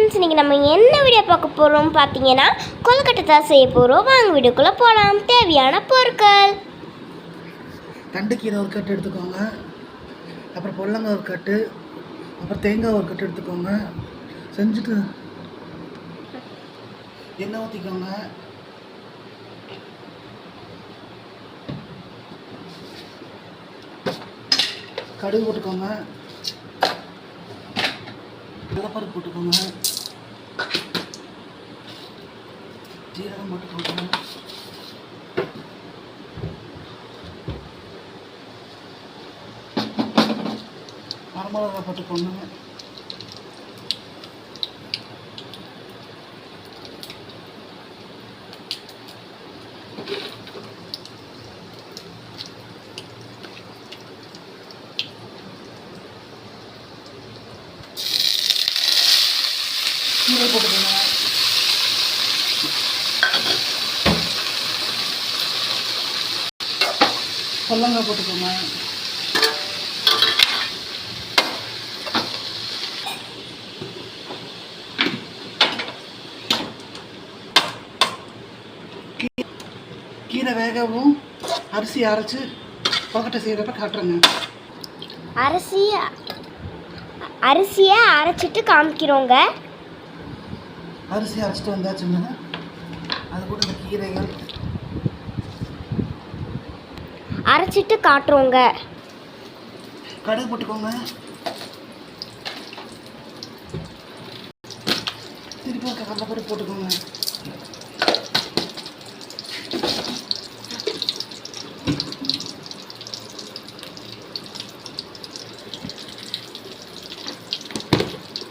Friends, இன்றைக்கி நம்ம என்ன வீடியோ பார்க்க போகிறோம் பார்த்தீங்கன்னா கொழுக்கட்டை தான் செய்ய போகிறோம். வாங்க வீடியோக்குள்ளே போகலாம். தேவையான பொருட்கள்: தண்டுக்கீரை ஒரு கட்டு எடுத்துக்கோங்க, அப்புறம் பொல்லங்காய் ஒரு கட்டு, அப்புறம் தேங்காய் ஒரு கட்டு எடுத்துக்கோங்க. செஞ்சுட்டு எண்ணெய் ஊற்றிக்கோங்க. கடுகு போட்டுக்கோங்க, கடலைப்பருப்பு போட்டுக்கோங்க, ஜீரகம் போட்டுக்கோங்க, வரமிளகா போட்டுக்கோங்க, கீரை போட்டுக்கோங்க, பொல்லங்காய் போட்டுக்கோங்க, கீரை வேகவும் அரிசி அரைச்சி கொழுக்கட்டை செய்கிறப்ப காட்டுறேங்க. அரிசியை அரைச்சிட்டு காமிக்கிறோங்க. அரிசி அரைச்சிட்டு வந்தாச்சுங்க. அது கூட இந்த கீரைகள் அரைச்சிட்டு காட்டுறோங்க. கடுகு போட்டுக்கோங்க, திருப்பி கடலைப்பருப்பு போட்டுக்கோங்க,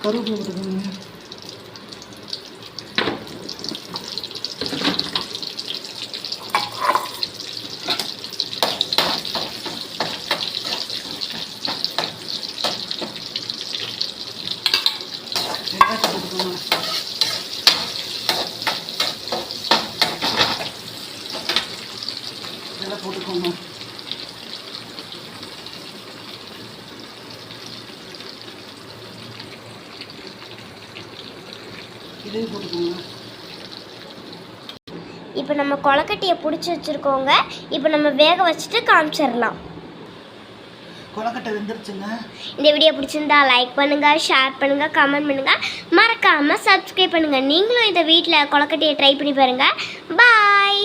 கருவேப்பிலை போட்டுக்கோங்க, வெங்காயத்தை போட்டுக்கோங்க, இதெல்லாம் போட்டுக்கோங்க. இதையும் போட்டுக்கோங்க. இப்போ நம்ம கொழுக்கட்டையை பிடிச்சி வச்சுருக்கோங்க. இப்போ நம்ம வேக வச்சுட்டு காமிச்சிடலாம். கொழுக்கட்டை வெந்துருச்சுங்க. இந்த வீடியோ பிடிச்சிருந்தா லைக் பண்ணுங்கள், ஷேர் பண்ணுங்கள், கமெண்ட் பண்ணுங்கள், மறக்காமல் சப்ஸ்கிரைப் பண்ணுங்கள். நீங்களும் இந்த வீட்டில் கொழுக்கட்டையை ட்ரை பண்ணி பாருங்கள். பாய்.